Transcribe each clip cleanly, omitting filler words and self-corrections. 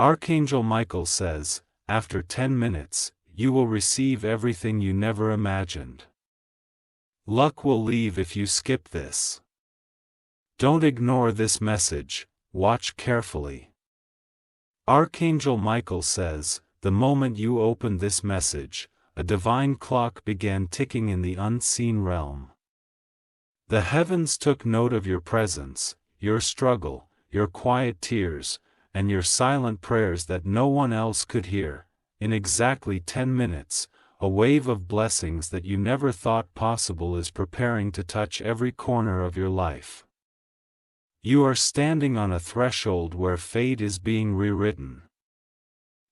Archangel Michael says, after 10 minutes, you will receive everything you never imagined. Luck will leave if you skip this. Don't ignore this message, watch carefully. Archangel Michael says, the moment you opened this message, a divine clock began ticking in the unseen realm. The heavens took note of your presence, your struggle, your quiet tears, and your silent prayers that no one else could hear. In exactly 10 minutes, a wave of blessings that you never thought possible is preparing to touch every corner of your life. You are standing on a threshold where fate is being rewritten.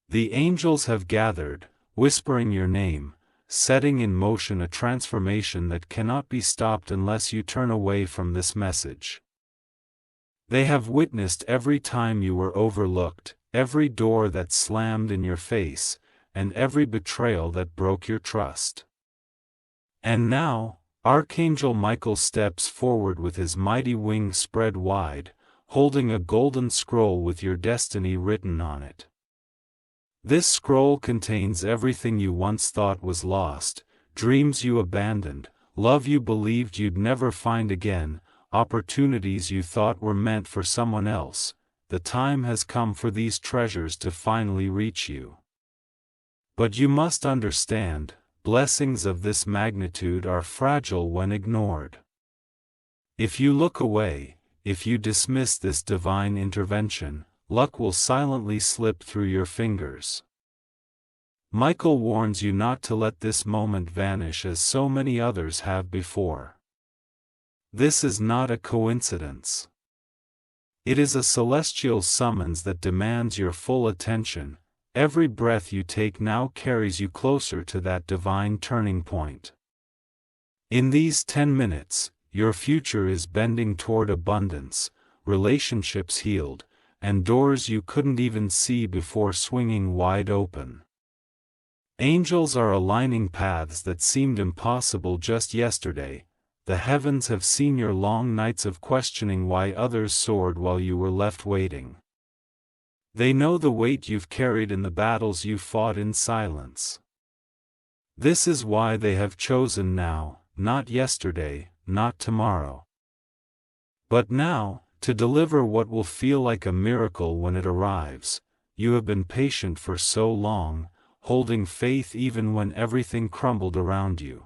The angels have gathered, whispering your name, setting in motion a transformation that cannot be stopped unless you turn away from this message. They have witnessed every time you were overlooked, every door that slammed in your face, and every betrayal that broke your trust. And now, Archangel Michael steps forward with his mighty wings spread wide, holding a golden scroll with your destiny written on it. This scroll contains everything you once thought was lost, dreams you abandoned, love you believed you'd never find again, opportunities you thought were meant for someone else. The time has come for these treasures to finally reach you. But you must understand, blessings of this magnitude are fragile when ignored. If you look away, if you dismiss this divine intervention, luck will silently slip through your fingers. Michael warns you not to let this moment vanish as so many others have before. This is not a coincidence. It is a celestial summons that demands your full attention. Every breath you take now carries you closer to that divine turning point. In these 10 minutes, your future is bending toward abundance, relationships healed, and doors you couldn't even see before swinging wide open. Angels are aligning paths that seemed impossible just yesterday. The heavens have seen your long nights of questioning why others soared while you were left waiting. They know the weight you've carried in the battles you fought in silence. This is why they have chosen now, not yesterday, not tomorrow, but now, to deliver what will feel like a miracle when it arrives. You have been patient for so long, holding faith even when everything crumbled around you.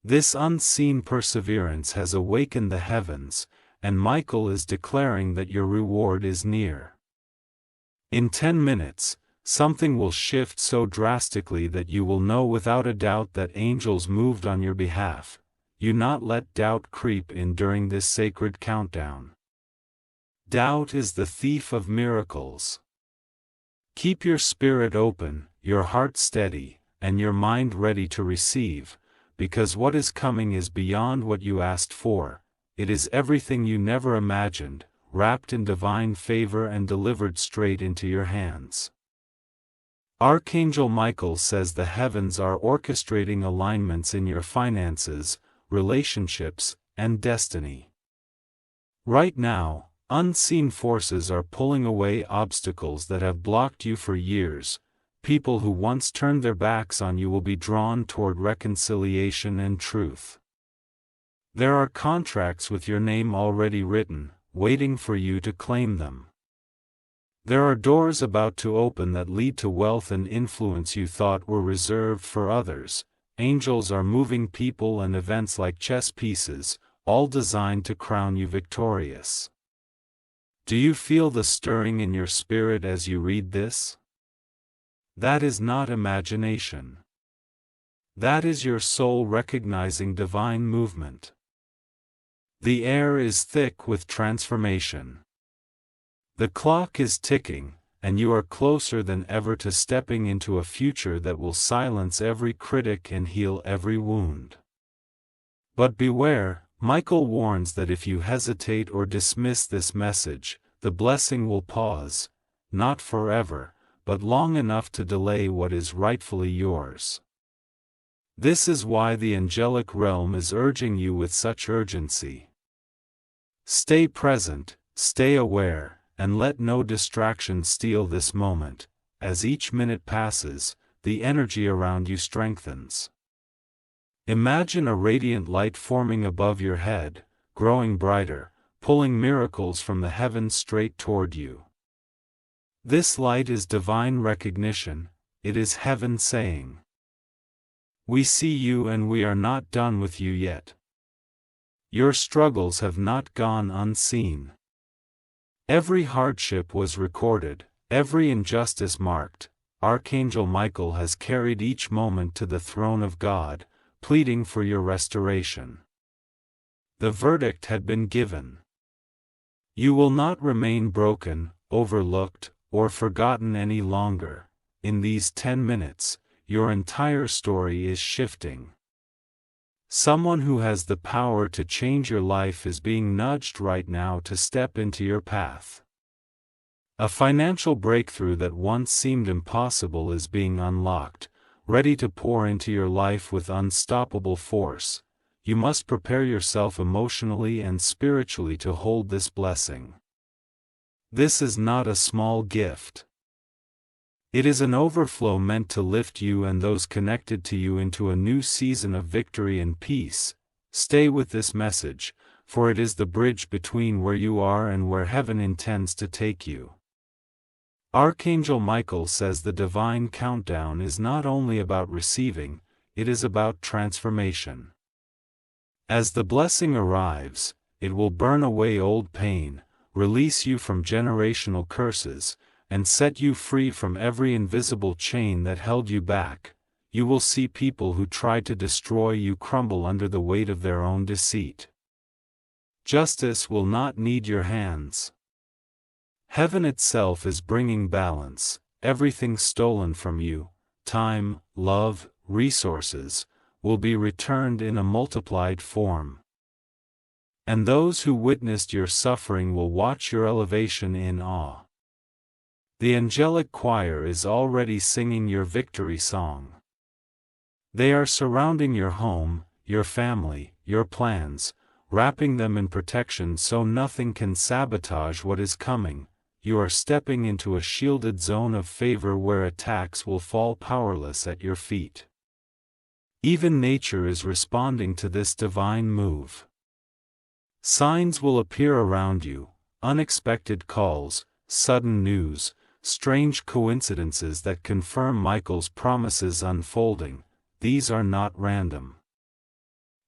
This unseen perseverance has awakened the heavens, and Michael is declaring that your reward is near. In 10 minutes, something will shift so drastically that you will know without a doubt that angels moved on your behalf. You not let doubt creep in during this sacred countdown. Doubt is the thief of miracles. Keep your spirit open, your heart steady, and your mind ready to receive, because what is coming is beyond what you asked for. It is everything you never imagined, wrapped in divine favor and delivered straight into your hands. Archangel Michael says the heavens are orchestrating alignments in your finances, relationships, and destiny. Right now, unseen forces are pulling away obstacles that have blocked you for years. People who once turned their backs on you will be drawn toward reconciliation and truth. There are contracts with your name already written, waiting for you to claim them. There are doors about to open that lead to wealth and influence you thought were reserved for others. Angels are moving people and events like chess pieces, all designed to crown you victorious. Do you feel the stirring in your spirit as you read this? That is not imagination. That is your soul recognizing divine movement. The air is thick with transformation. The clock is ticking, and you are closer than ever to stepping into a future that will silence every critic and heal every wound. But beware, Michael warns that if you hesitate or dismiss this message, the blessing will pause, not forever, but long enough to delay what is rightfully yours. This is why the angelic realm is urging you with such urgency. Stay present, stay aware, and let no distraction steal this moment. As each minute passes, the energy around you strengthens. Imagine a radiant light forming above your head, growing brighter, pulling miracles from the heavens straight toward you. This light is divine recognition. It is heaven saying, "We see you and we are not done with you yet. Your struggles have not gone unseen." Every hardship was recorded, every injustice marked. Archangel Michael has carried each moment to the throne of God, pleading for your restoration. The verdict had been given. You will not remain broken, overlooked, or forgotten any longer. In these 10 minutes, your entire story is shifting. Someone who has the power to change your life is being nudged right now to step into your path. A financial breakthrough that once seemed impossible is being unlocked, ready to pour into your life with unstoppable force. You must prepare yourself emotionally and spiritually to hold this blessing. This is not a small gift. It is an overflow meant to lift you and those connected to you into a new season of victory and peace. Stay with this message, for it is the bridge between where you are and where heaven intends to take you. Archangel Michael says the divine countdown is not only about receiving, it is about transformation. As the blessing arrives, it will burn away old pain, release you from generational curses, and set you free from every invisible chain that held you back. You will see people who tried to destroy you crumble under the weight of their own deceit. Justice will not need your hands. Heaven itself is bringing balance. Everything stolen from you, time, love, resources, will be returned in a multiplied form. And those who witnessed your suffering will watch your elevation in awe. The angelic choir is already singing your victory song. They are surrounding your home, your family, your plans, wrapping them in protection so nothing can sabotage what is coming. You are stepping into a shielded zone of favor where attacks will fall powerless at your feet. Even nature is responding to this divine move. Signs will appear around you, unexpected calls, sudden news, strange coincidences that confirm Michael's promises unfolding. These are not random.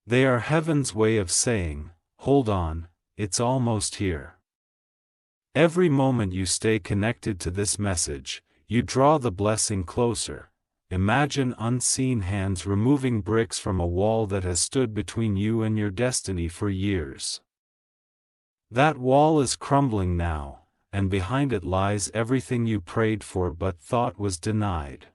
They are heaven's way of saying, "Hold on, it's almost here." Every moment you stay connected to this message, you draw the blessing closer. Imagine unseen hands removing bricks from a wall that has stood between you and your destiny for years. That wall is crumbling now, and behind it lies everything you prayed for but thought was denied.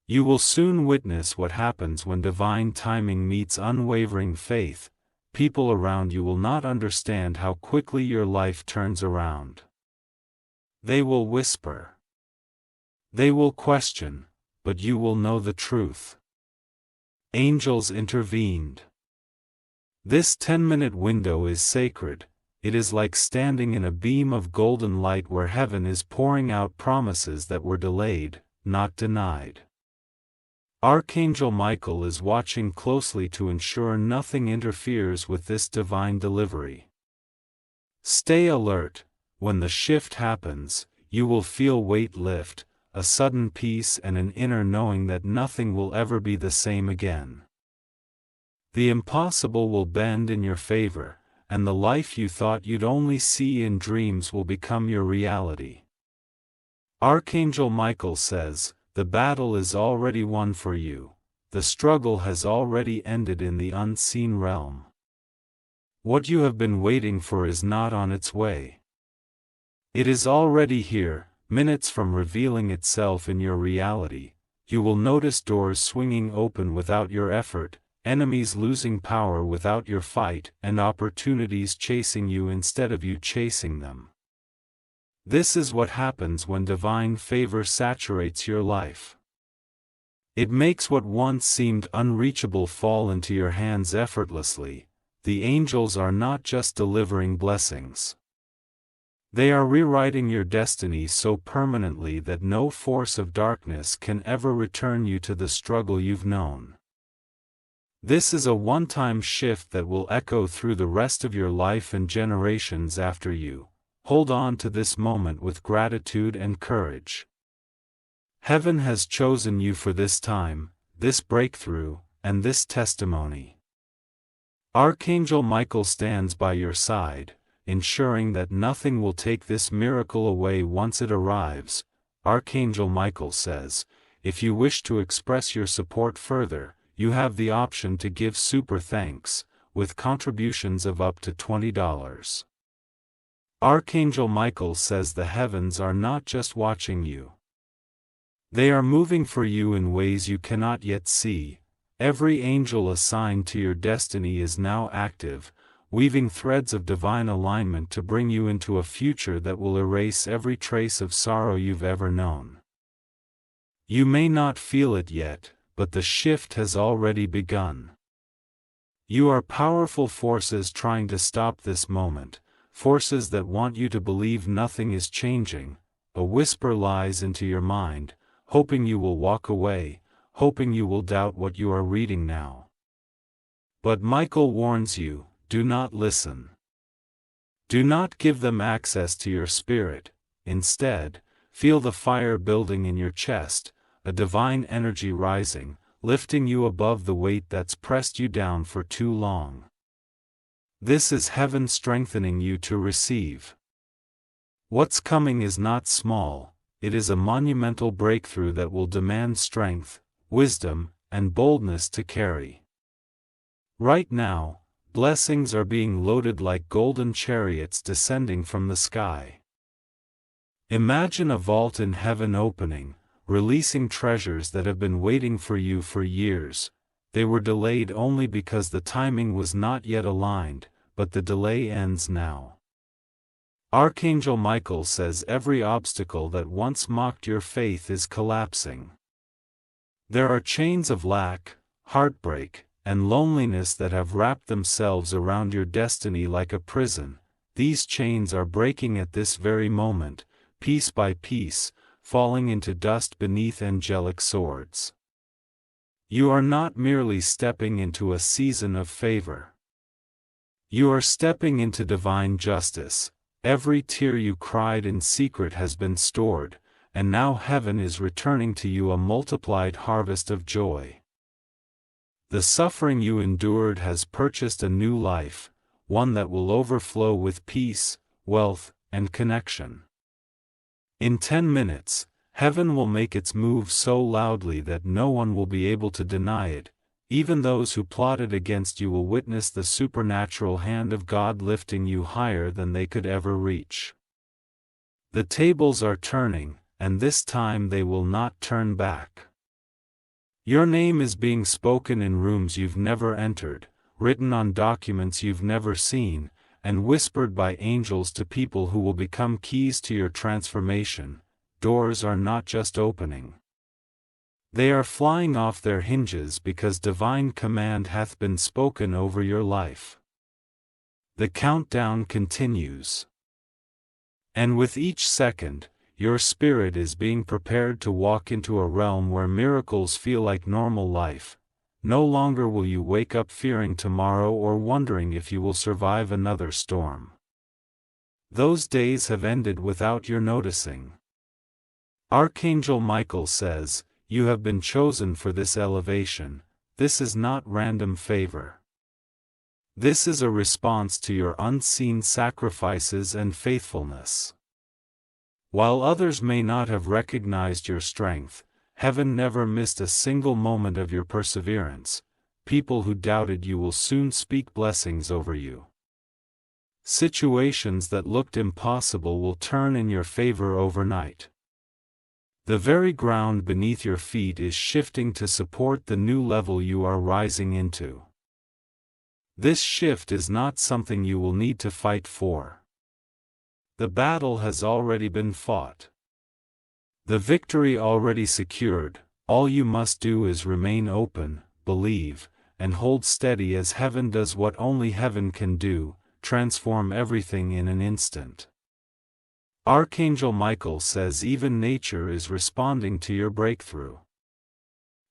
You will soon witness what happens when divine timing meets unwavering faith. People around you will not understand how quickly your life turns around. They will whisper. They will question, but you will know the truth. Angels intervened. This 10-minute window is sacred. It is like standing in a beam of golden light where heaven is pouring out promises that were delayed, not denied. Archangel Michael is watching closely to ensure nothing interferes with this divine delivery. Stay alert. When the shift happens, you will feel weight lift, a sudden peace and an inner knowing that nothing will ever be the same again. The impossible will bend in your favor, and the life you thought you'd only see in dreams will become your reality. Archangel Michael says, the battle is already won for you. The struggle has already ended in the unseen realm. What you have been waiting for is not on its way. It is already here, minutes from revealing itself in your reality. You will notice doors swinging open without your effort, enemies losing power without your fight, and opportunities chasing you instead of you chasing them. This is what happens when divine favor saturates your life. It makes what once seemed unreachable fall into your hands effortlessly. The angels are not just delivering blessings. They are rewriting your destiny so permanently that no force of darkness can ever return you to the struggle you've known. This is a one-time shift that will echo through the rest of your life and generations after you. Hold on to this moment with gratitude and courage. Heaven has chosen you for this time, this breakthrough, and this testimony. Archangel Michael stands by your side, ensuring that nothing will take this miracle away once it arrives. Archangel Michael says, if you wish to express your support further, you have the option to give super thanks, with contributions of up to $20. Archangel Michael says the heavens are not just watching you. They are moving for you in ways you cannot yet see. Every angel assigned to your destiny is now active, weaving threads of divine alignment to bring you into a future that will erase every trace of sorrow you've ever known. You may not feel it yet, but the shift has already begun. You are powerful forces trying to stop this moment, forces that want you to believe nothing is changing. A whisper lies into your mind, hoping you will walk away, hoping you will doubt what you are reading now. But Michael warns you, do not listen. Do not give them access to your spirit. Instead, feel the fire building in your chest, a divine energy rising, lifting you above the weight that's pressed you down for too long. This is heaven strengthening you to receive. What's coming is not small, it is a monumental breakthrough that will demand strength, wisdom, and boldness to carry. Right now, blessings are being loaded like golden chariots descending from the sky. Imagine a vault in heaven opening, releasing treasures that have been waiting for you for years. They were delayed only because the timing was not yet aligned, but the delay ends now. Archangel Michael says every obstacle that once mocked your faith is collapsing. There are chains of lack, heartbreak, and loneliness that have wrapped themselves around your destiny like a prison. These chains are breaking at this very moment, piece by piece, falling into dust beneath angelic swords. You are not merely stepping into a season of favor. You are stepping into divine justice. Every tear you cried in secret has been stored, and now heaven is returning to you a multiplied harvest of joy. The suffering you endured has purchased a new life, one that will overflow with peace, wealth, and connection. In 10 minutes, heaven will make its move so loudly that no one will be able to deny it. Even those who plotted against you will witness the supernatural hand of God lifting you higher than they could ever reach. The tables are turning, and this time they will not turn back. Your name is being spoken in rooms you've never entered, written on documents you've never seen, and whispered by angels to people who will become keys to your transformation. Doors are not just opening. They are flying off their hinges because divine command hath been spoken over your life. The countdown continues. And with each second, your spirit is being prepared to walk into a realm where miracles feel like normal life. No longer will you wake up fearing tomorrow or wondering if you will survive another storm. Those days have ended without your noticing. Archangel Michael says, you have been chosen for this elevation. This is not random favor. This is a response to your unseen sacrifices and faithfulness. While others may not have recognized your strength, heaven never missed a single moment of your perseverance. People who doubted you will soon speak blessings over you. Situations that looked impossible will turn in your favor overnight. The very ground beneath your feet is shifting to support the new level you are rising into. This shift is not something you will need to fight for. The battle has already been fought. The victory already secured. All you must do is remain open, believe, and hold steady as heaven does what only heaven can do, transform everything in an instant. Archangel Michael says even nature is responding to your breakthrough.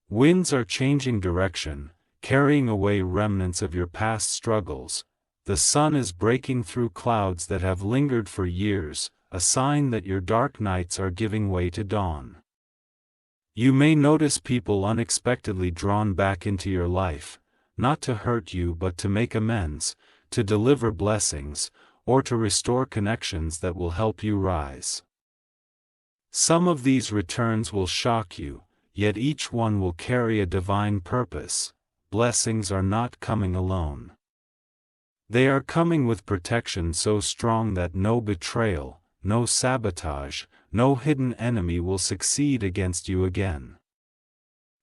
Winds are changing direction, carrying away remnants of your past struggles. The sun is breaking through clouds that have lingered for years, a sign that your dark nights are giving way to dawn. You may notice people unexpectedly drawn back into your life, not to hurt you but to make amends, to deliver blessings, or to restore connections that will help you rise. Some of these returns will shock you, yet each one will carry a divine purpose. Blessings are not coming alone. They are coming with protection so strong that no betrayal, no sabotage, no hidden enemy will succeed against you again.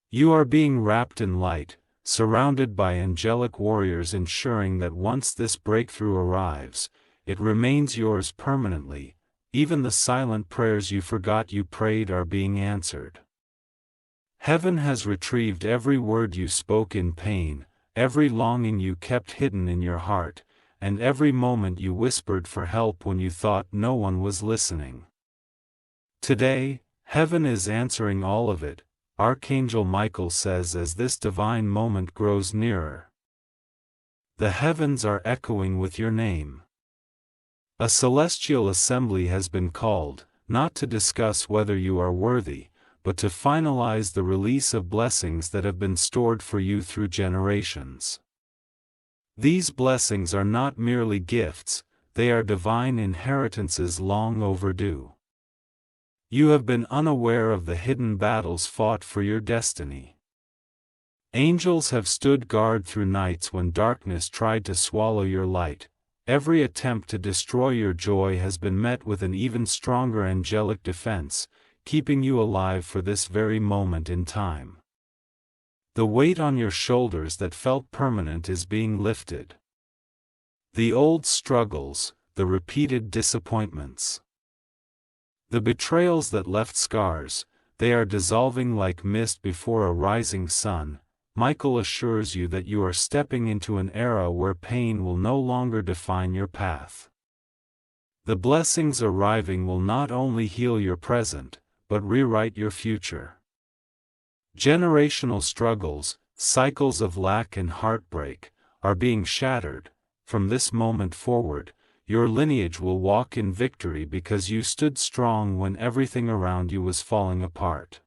You are being wrapped in light, surrounded by angelic warriors ensuring that once this breakthrough arrives, it remains yours permanently. Even the silent prayers you forgot you prayed are being answered. Heaven has retrieved every word you spoke in pain, every longing you kept hidden in your heart, and every moment you whispered for help when you thought no one was listening. Today, heaven is answering all of it, Archangel Michael says as this divine moment grows nearer. The heavens are echoing with your name. A celestial assembly has been called, not to discuss whether you are worthy, but to finalize the release of blessings that have been stored for you through generations. These blessings are not merely gifts, they are divine inheritances long overdue. You have been unaware of the hidden battles fought for your destiny. Angels have stood guard through nights when darkness tried to swallow your light. Every attempt to destroy your joy has been met with an even stronger angelic defense, keeping you alive for this very moment in time. The weight on your shoulders that felt permanent is being lifted. The old struggles, the repeated disappointments, the betrayals that left scars, they are dissolving like mist before a rising sun. Michael assures you that you are stepping into an era where pain will no longer define your path. The blessings arriving will not only heal your present, but rewrite your future. Generational struggles, cycles of lack and heartbreak, are being shattered. From this moment forward, your lineage will walk in victory because you stood strong when everything around you was falling apart.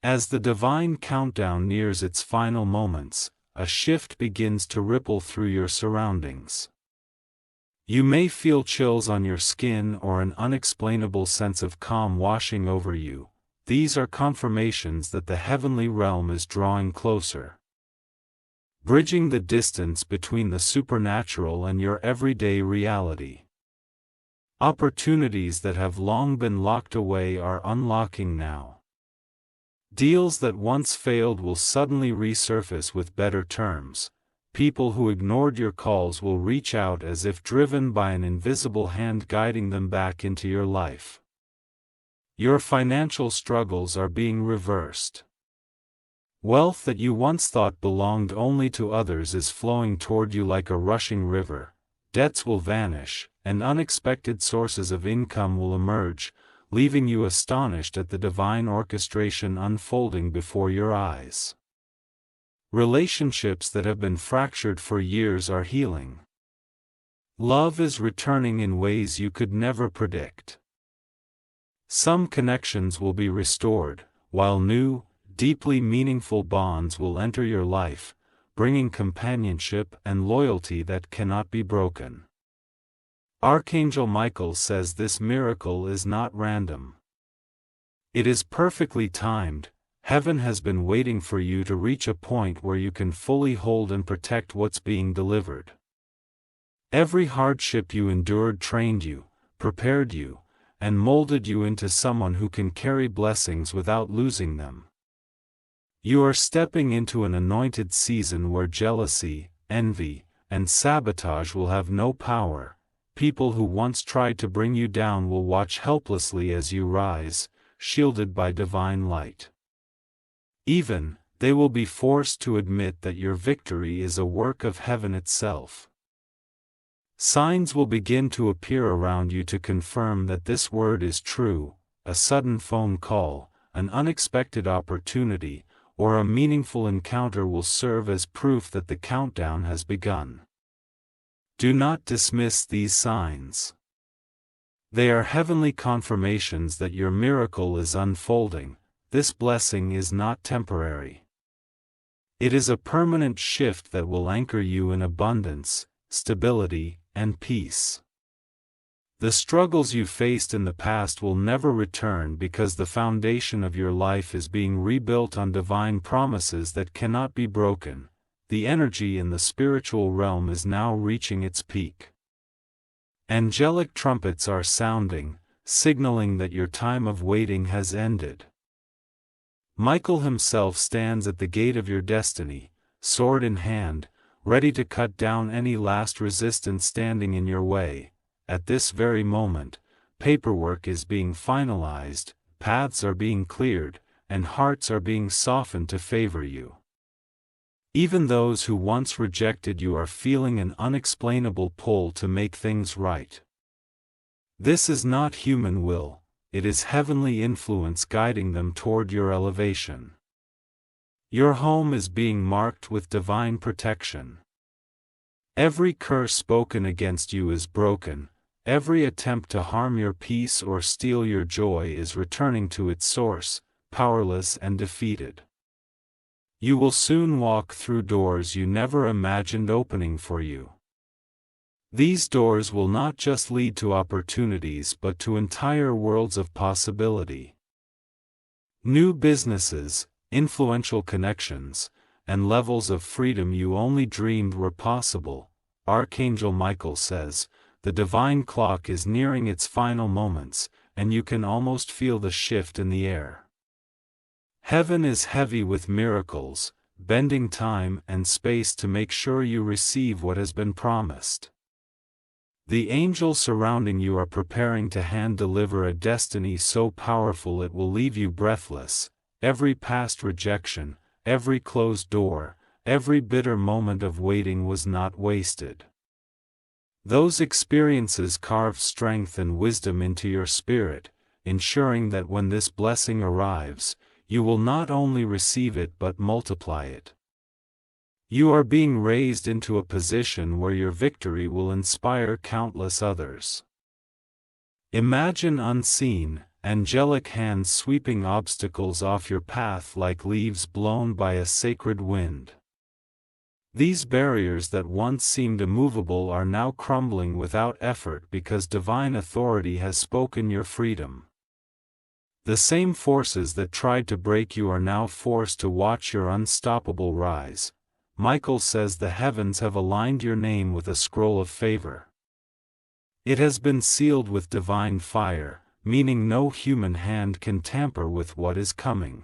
As the divine countdown nears its final moments, a shift begins to ripple through your surroundings. You may feel chills on your skin or an unexplainable sense of calm washing over you. These are confirmations that the heavenly realm is drawing closer, bridging the distance between the supernatural and your everyday reality. Opportunities that have long been locked away are unlocking now. Deals that once failed will suddenly resurface with better terms. People who ignored your calls will reach out as if driven by an invisible hand guiding them back into your life. Your financial struggles are being reversed. Wealth that you once thought belonged only to others is flowing toward you like a rushing river. Debts will vanish, and unexpected sources of income will emerge, leaving you astonished at the divine orchestration unfolding before your eyes. Relationships that have been fractured for years are healing. Love is returning in ways you could never predict. Some connections will be restored, while new, deeply meaningful bonds will enter your life, bringing companionship and loyalty that cannot be broken. Archangel Michael says this miracle is not random. It is perfectly timed. Heaven has been waiting for you to reach a point where you can fully hold and protect what's being delivered. Every hardship you endured trained you, prepared you, and molded you into someone who can carry blessings without losing them. You are stepping into an anointed season where jealousy, envy, and sabotage will have no power. People who once tried to bring you down will watch helplessly as you rise, shielded by divine light. Even, they will be forced to admit that your victory is a work of heaven itself. Signs will begin to appear around you to confirm that this word is true. A sudden phone call, an unexpected opportunity, or a meaningful encounter will serve as proof that the countdown has begun. Do not dismiss these signs. They are heavenly confirmations that your miracle is unfolding. This blessing is not temporary. It is a permanent shift that will anchor you in abundance, stability, and peace. The struggles you faced in the past will never return because the foundation of your life is being rebuilt on divine promises that cannot be broken. The energy in the spiritual realm is now reaching its peak. Angelic trumpets are sounding, signaling that your time of waiting has ended. Michael himself stands at the gate of your destiny, sword in hand, ready to cut down any last resistance standing in your way. At this very moment, paperwork is being finalized, paths are being cleared, and hearts are being softened to favor you. Even those who once rejected you are feeling an unexplainable pull to make things right. This is not human will, it is heavenly influence guiding them toward your elevation. Your home is being marked with divine protection. Every curse spoken against you is broken, every attempt to harm your peace or steal your joy is returning to its source, powerless and defeated. You will soon walk through doors you never imagined opening for you. These doors will not just lead to opportunities but to entire worlds of possibility. New businesses, influential connections, and levels of freedom you only dreamed were possible. Archangel Michael says, the divine clock is nearing its final moments, and you can almost feel the shift in the air. Heaven is heavy with miracles, bending time and space to make sure you receive what has been promised. The angels surrounding you are preparing to hand-deliver a destiny so powerful it will leave you breathless. Every past rejection, every closed door, every bitter moment of waiting was not wasted. Those experiences carved strength and wisdom into your spirit, ensuring that when this blessing arrives, you will not only receive it but multiply it. You are being raised into a position where your victory will inspire countless others. Imagine unseen, angelic hands sweeping obstacles off your path like leaves blown by a sacred wind. These barriers that once seemed immovable are now crumbling without effort because divine authority has spoken your freedom. The same forces that tried to break you are now forced to watch your unstoppable rise. Michael says the heavens have aligned your name with a scroll of favor. It has been sealed with divine fire, meaning no human hand can tamper with what is coming.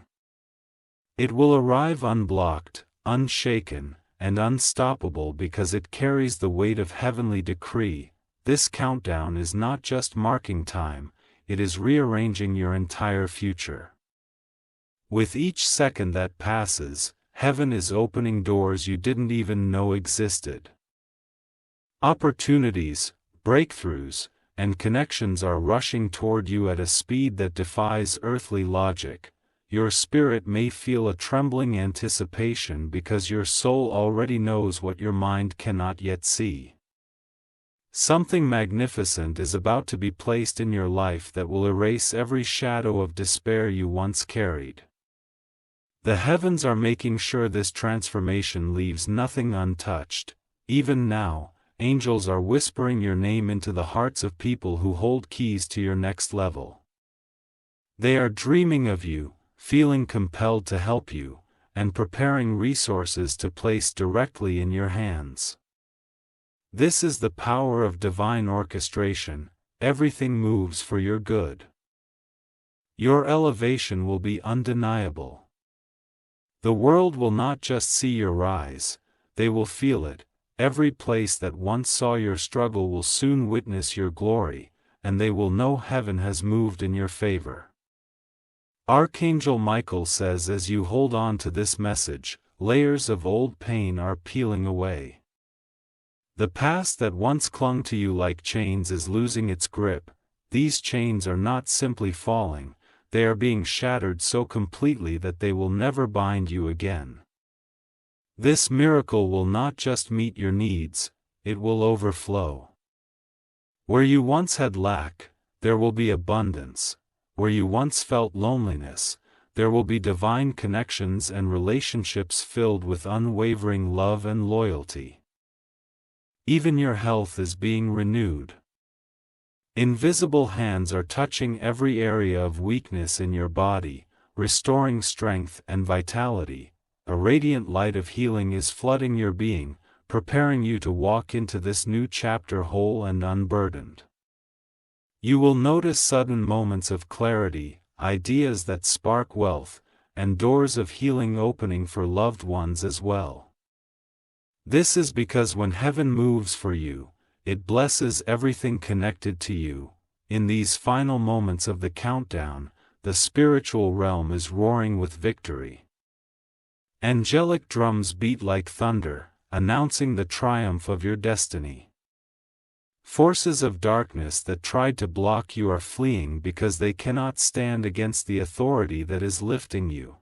It will arrive unblocked, unshaken, and unstoppable because it carries the weight of heavenly decree. This countdown is not just marking time, it is rearranging your entire future. With each second that passes, heaven is opening doors you didn't even know existed. Opportunities, breakthroughs, and connections are rushing toward you at a speed that defies earthly logic. Your spirit may feel a trembling anticipation because your soul already knows what your mind cannot yet see. Something magnificent is about to be placed in your life that will erase every shadow of despair you once carried. The heavens are making sure this transformation leaves nothing untouched. Even now, angels are whispering your name into the hearts of people who hold keys to your next level. They are dreaming of you, feeling compelled to help you, and preparing resources to place directly in your hands. This is the power of divine orchestration. Everything moves for your good. Your elevation will be undeniable. The world will not just see your rise, they will feel it. Every place that once saw your struggle will soon witness your glory, and they will know heaven has moved in your favor. Archangel Michael says as you hold on to this message, layers of old pain are peeling away. The past that once clung to you like chains is losing its grip. These chains are not simply falling, they are being shattered so completely that they will never bind you again. This miracle will not just meet your needs, it will overflow. Where you once had lack, there will be abundance. Where you once felt loneliness, there will be divine connections and relationships filled with unwavering love and loyalty. Even your health is being renewed. Invisible hands are touching every area of weakness in your body, restoring strength and vitality. A radiant light of healing is flooding your being, preparing you to walk into this new chapter whole and unburdened. You will notice sudden moments of clarity, ideas that spark wealth, and doors of healing opening for loved ones as well. This is because when heaven moves for you, it blesses everything connected to you. In these final moments of the countdown, the spiritual realm is roaring with victory. Angelic drums beat like thunder, announcing the triumph of your destiny. Forces of darkness that tried to block you are fleeing because they cannot stand against the authority that is lifting you.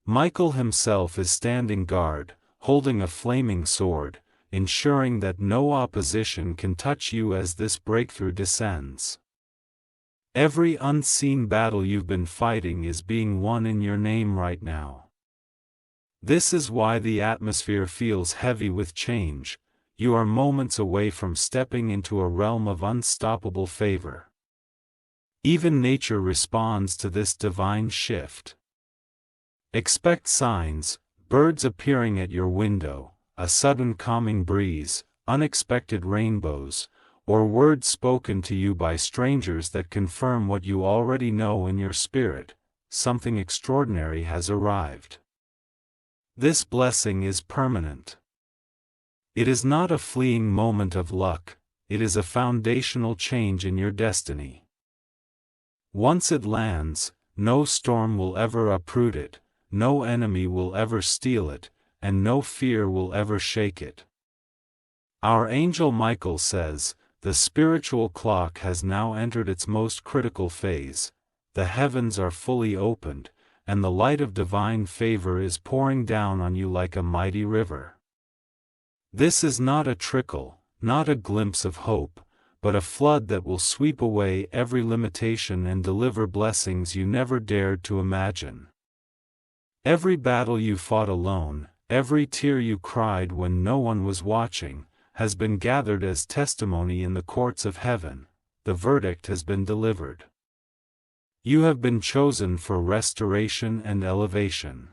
Michael himself is standing guard, holding a flaming sword, ensuring that no opposition can touch you as this breakthrough descends. Every unseen battle you've been fighting is being won in your name right now. This is why the atmosphere feels heavy with change. You are moments away from stepping into a realm of unstoppable favor. Even nature responds to this divine shift. Expect signs, birds appearing at your window, a sudden calming breeze, unexpected rainbows, or words spoken to you by strangers that confirm what you already know in your spirit. Something extraordinary has arrived. This blessing is permanent. It is not a fleeting moment of luck, it is a foundational change in your destiny. Once it lands, no storm will ever uproot it, no enemy will ever steal it, and no fear will ever shake it. Our angel Michael says, the spiritual clock has now entered its most critical phase. The heavens are fully opened, and the light of divine favor is pouring down on you like a mighty river. This is not a trickle, not a glimpse of hope, but a flood that will sweep away every limitation and deliver blessings you never dared to imagine. Every battle you fought alone, every tear you cried when no one was watching, has been gathered as testimony in the courts of heaven. The verdict has been delivered. You have been chosen for restoration and elevation.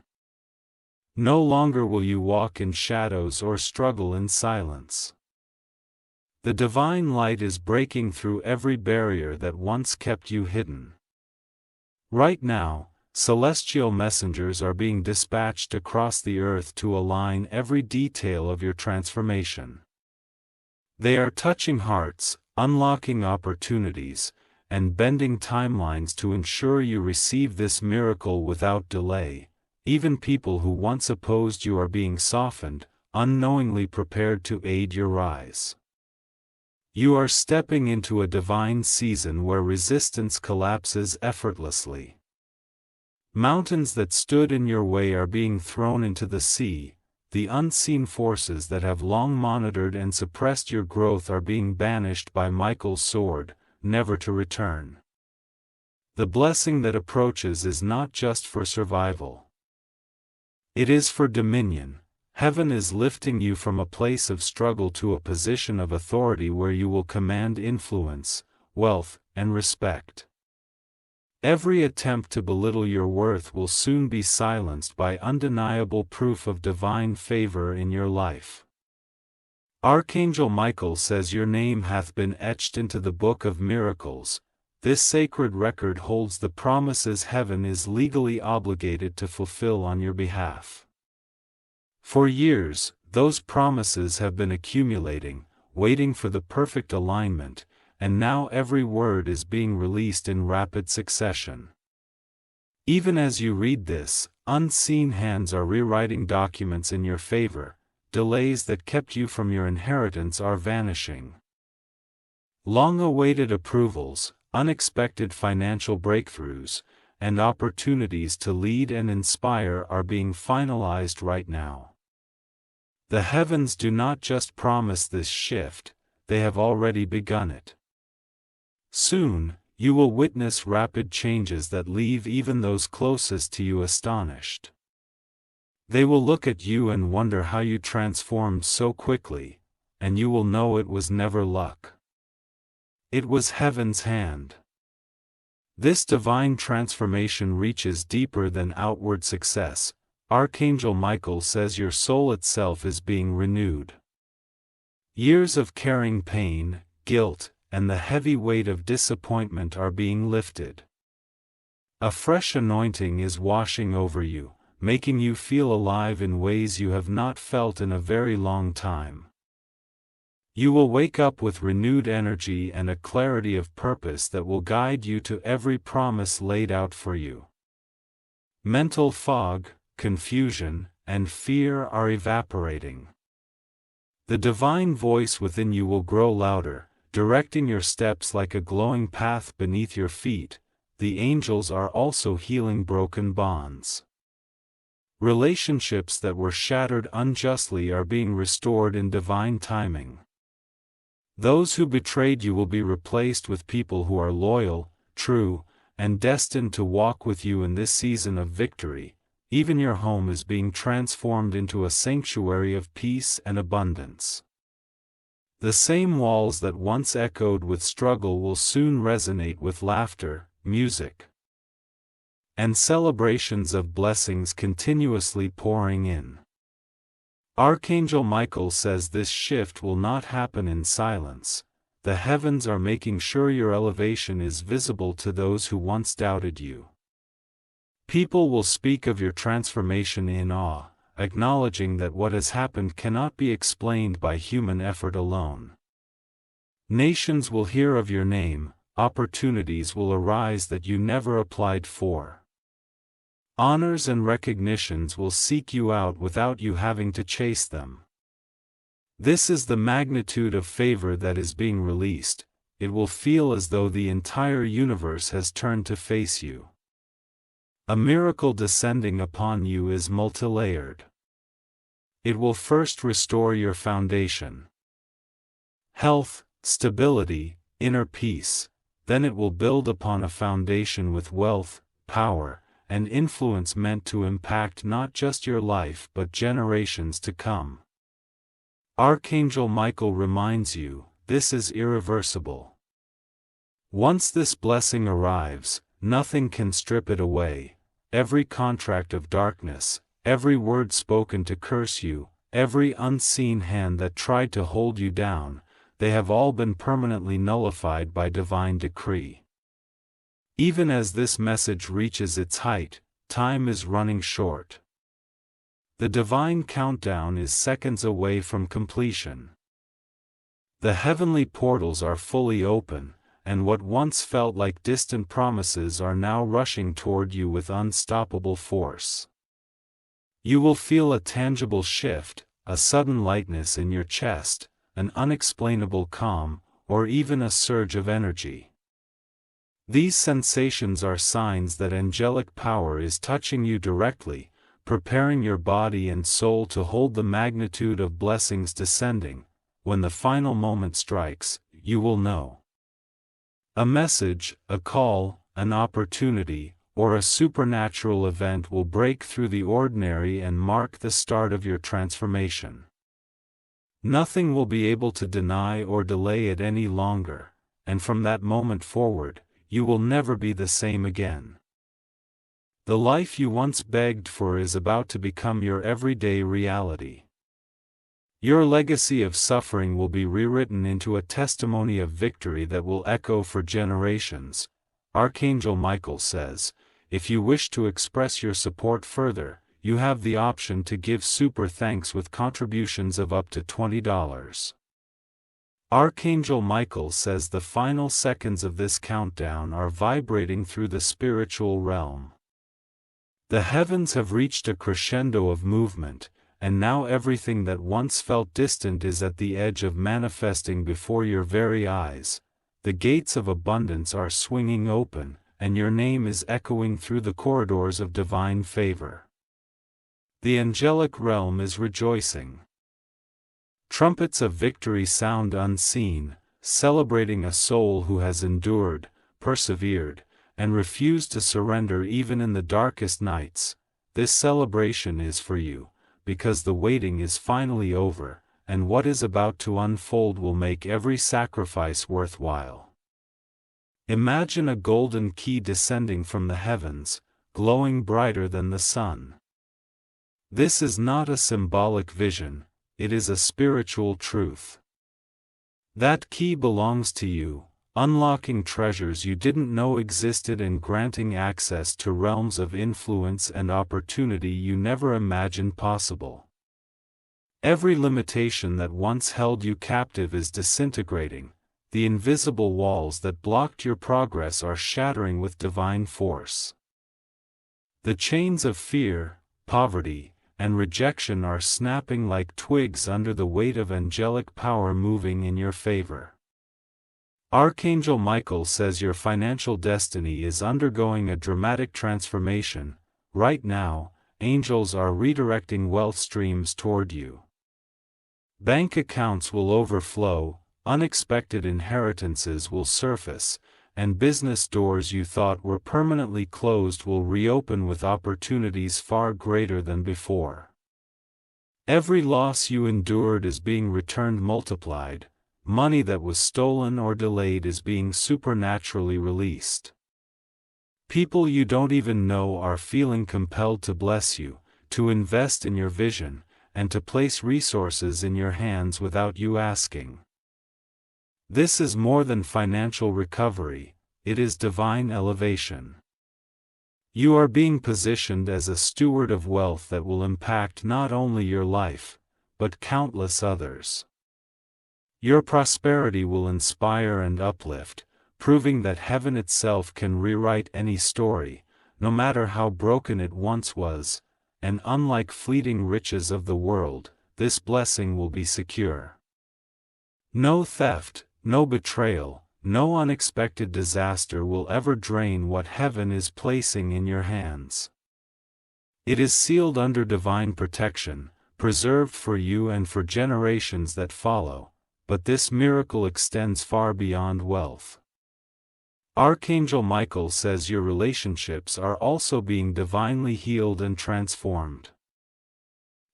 No longer will you walk in shadows or struggle in silence. The divine light is breaking through every barrier that once kept you hidden. Right now, celestial messengers are being dispatched across the earth to align every detail of your transformation. They are touching hearts, unlocking opportunities, and bending timelines to ensure you receive this miracle without delay. Even people who once opposed you are being softened, unknowingly prepared to aid your rise. You are stepping into a divine season where resistance collapses effortlessly. Mountains that stood in your way are being thrown into the sea. The unseen forces that have long monitored and suppressed your growth are being banished by Michael's sword, never to return. The blessing that approaches is not just for survival. It is for dominion. Heaven is lifting you from a place of struggle to a position of authority where you will command influence, wealth, and respect. Every attempt to belittle your worth will soon be silenced by undeniable proof of divine favor in your life. Archangel Michael says your name hath been etched into the book of miracles. This sacred record holds the promises heaven is legally obligated to fulfill on your behalf. For years, those promises have been accumulating, waiting for the perfect alignment, and now every word is being released in rapid succession. Even as you read this, unseen hands are rewriting documents in your favor, delays that kept you from your inheritance are vanishing. Long-awaited approvals, unexpected financial breakthroughs, and opportunities to lead and inspire are being finalized right now. The heavens do not just promise this shift, they have already begun it. Soon, you will witness rapid changes that leave even those closest to you astonished. They will look at you and wonder how you transformed so quickly, and you will know it was never luck. It was heaven's hand. This divine transformation reaches deeper than outward success. Archangel Michael says your soul itself is being renewed. Years of carrying pain, guilt, and the heavy weight of disappointment are being lifted. A fresh anointing is washing over you, making you feel alive in ways you have not felt in a very long time. You will wake up with renewed energy and a clarity of purpose that will guide you to every promise laid out for you. Mental fog, confusion, and fear are evaporating. The divine voice within you will grow louder, directing your steps like a glowing path beneath your feet. The angels are also healing broken bonds. Relationships that were shattered unjustly are being restored in divine timing. Those who betrayed you will be replaced with people who are loyal, true, and destined to walk with you in this season of victory. Even your home is being transformed into a sanctuary of peace and abundance. The same walls that once echoed with struggle will soon resonate with laughter, music, and celebrations of blessings continuously pouring in. Archangel Michael says this shift will not happen in silence. The heavens are making sure your elevation is visible to those who once doubted you. People will speak of your transformation in awe, acknowledging that what has happened cannot be explained by human effort alone. Nations will hear of your name, opportunities will arise that you never applied for. Honors and recognitions will seek you out without you having to chase them. This is the magnitude of favor that is being released. It will feel as though the entire universe has turned to face you. A miracle descending upon you is multilayered. It will first restore your foundation. Health, stability, inner peace. Then it will build upon a foundation with wealth, power, and influence meant to impact not just your life but generations to come. Archangel Michael reminds you, this is irreversible. Once this blessing arrives, nothing can strip it away. Every contract of darkness, every word spoken to curse you, every unseen hand that tried to hold you down, they have all been permanently nullified by divine decree. Even as this message reaches its height, time is running short. The divine countdown is seconds away from completion. The heavenly portals are fully open, and what once felt like distant promises are now rushing toward you with unstoppable force. You will feel a tangible shift, a sudden lightness in your chest, an unexplainable calm, or even a surge of energy. These sensations are signs that angelic power is touching you directly, preparing your body and soul to hold the magnitude of blessings descending. When the final moment strikes, you will know. A message, a call, an opportunity, or a supernatural event will break through the ordinary and mark the start of your transformation. Nothing will be able to deny or delay it any longer, and from that moment forward, you will never be the same again. The life you once begged for is about to become your everyday reality. Your legacy of suffering will be rewritten into a testimony of victory that will echo for generations. Archangel Michael says, if you wish to express your support further, you have the option to give super thanks with contributions of up to $20. Archangel Michael says the final seconds of this countdown are vibrating through the spiritual realm. The heavens have reached a crescendo of movement, and now everything that once felt distant is at the edge of manifesting before your very eyes. The gates of abundance are swinging open, and your name is echoing through the corridors of divine favor. The angelic realm is rejoicing. Trumpets of victory sound unseen, celebrating a soul who has endured, persevered, and refused to surrender even in the darkest nights. This celebration is for you, because the waiting is finally over, and what is about to unfold will make every sacrifice worthwhile. Imagine a golden key descending from the heavens, glowing brighter than the sun. This is not a symbolic vision, it is a spiritual truth. That key belongs to you, unlocking treasures you didn't know existed and granting access to realms of influence and opportunity you never imagined possible. Every limitation that once held you captive is disintegrating. The invisible walls that blocked your progress are shattering with divine force. The chains of fear, poverty, and rejection are snapping like twigs under the weight of angelic power moving in your favor. Archangel Michael says your financial destiny is undergoing a dramatic transformation. Right now, angels are redirecting wealth streams toward you. Bank accounts will overflow, unexpected inheritances will surface, and business doors you thought were permanently closed will reopen with opportunities far greater than before. Every loss you endured is being returned multiplied, money that was stolen or delayed is being supernaturally released. People you don't even know are feeling compelled to bless you, to invest in your vision, and to place resources in your hands without you asking. This is more than financial recovery, it is divine elevation. You are being positioned as a steward of wealth that will impact not only your life, but countless others. Your prosperity will inspire and uplift, proving that heaven itself can rewrite any story, no matter how broken it once was, and unlike fleeting riches of the world, this blessing will be secure. No theft, no betrayal, no unexpected disaster will ever drain what heaven is placing in your hands. It is sealed under divine protection, preserved for you and for generations that follow, but this miracle extends far beyond wealth. Archangel Michael says your relationships are also being divinely healed and transformed.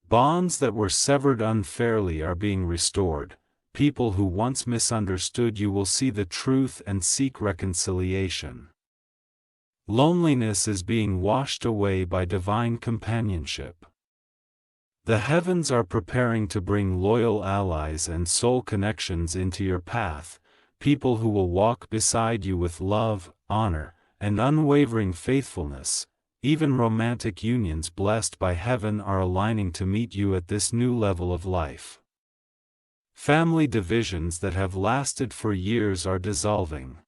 Bonds that were severed unfairly are being restored. People who once misunderstood you will see the truth and seek reconciliation. Loneliness is being washed away by divine companionship. The heavens are preparing to bring loyal allies and soul connections into your path, people who will walk beside you with love, honor, and unwavering faithfulness. Even romantic unions blessed by heaven are aligning to meet you at this new level of life. Family divisions that have lasted for years are dissolving.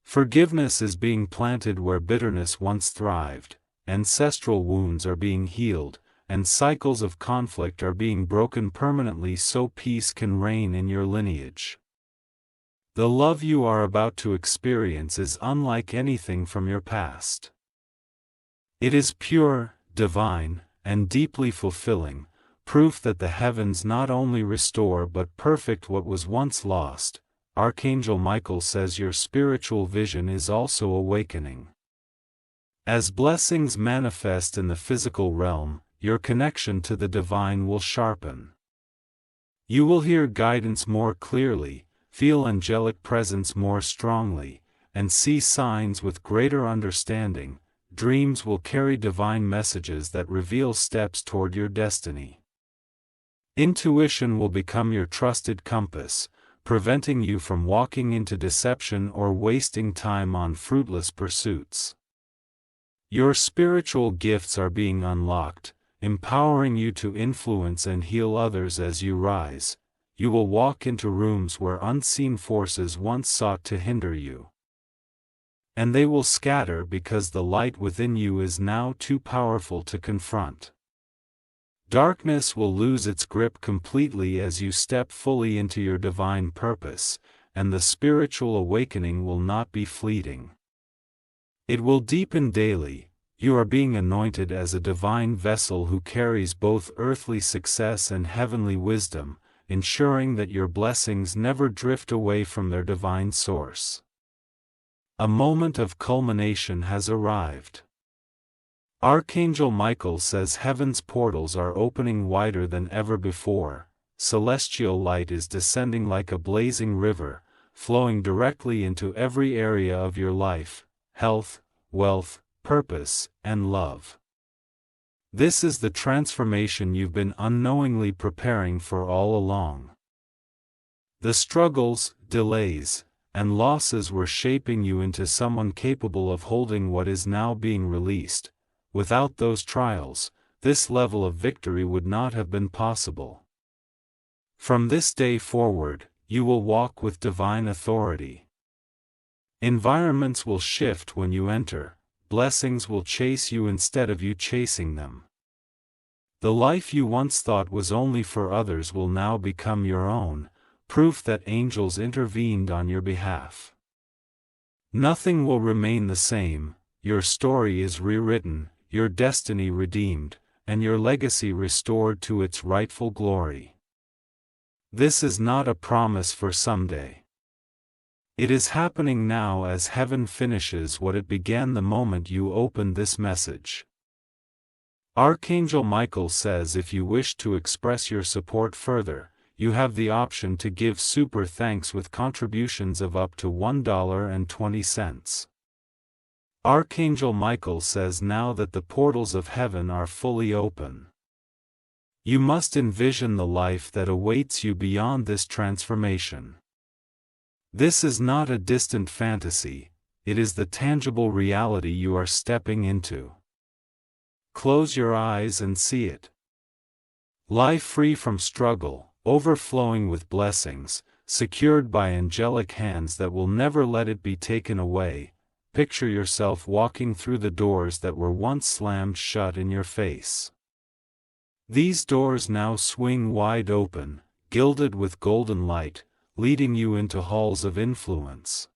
Forgiveness is being planted where bitterness once thrived, ancestral wounds are being healed, and cycles of conflict are being broken permanently so peace can reign in your lineage. The love you are about to experience is unlike anything from your past. It is pure, divine, and deeply fulfilling, proof that the heavens not only restore but perfect what was once lost. Archangel Michael says your spiritual vision is also awakening. As blessings manifest in the physical realm, your connection to the divine will sharpen. You will hear guidance more clearly, feel angelic presence more strongly, and see signs with greater understanding. Dreams will carry divine messages that reveal steps toward your destiny. Intuition will become your trusted compass, preventing you from walking into deception or wasting time on fruitless pursuits. Your spiritual gifts are being unlocked, empowering you to influence and heal others as you rise. You will walk into rooms where unseen forces once sought to hinder you. And they will scatter because the light within you is now too powerful to confront. Darkness will lose its grip completely as you step fully into your divine purpose, and the spiritual awakening will not be fleeting. It will deepen daily. You are being anointed as a divine vessel who carries both earthly success and heavenly wisdom, ensuring that your blessings never drift away from their divine source. A moment of culmination has arrived. Archangel Michael says heaven's portals are opening wider than ever before. Celestial light is descending like a blazing river, flowing directly into every area of your life: health, wealth, purpose, and love. This is the transformation you've been unknowingly preparing for all along. The struggles, delays, and losses were shaping you into someone capable of holding what is now being released. Without those trials, this level of victory would not have been possible. From this day forward, you will walk with divine authority. Environments will shift when you enter. Blessings will chase you instead of you chasing them. The life you once thought was only for others will now become your own, proof that angels intervened on your behalf. Nothing will remain the same. Your story is rewritten, your destiny redeemed, and your legacy restored to its rightful glory. This is not a promise for someday. It is happening now as heaven finishes what it began the moment you opened this message. Archangel Michael says if you wish to express your support further, you have the option to give super thanks with contributions of up to $1.20. Archangel Michael says now that the portals of heaven are fully open. You must envision the life that awaits you beyond this transformation. This is not a distant fantasy, it is the tangible reality you are stepping into. Close your eyes and see it. Life free from struggle, overflowing with blessings, secured by angelic hands that will never let it be taken away. Picture yourself walking through the doors that were once slammed shut in your face. These doors now swing wide open, gilded with golden light, leading you into halls of influence,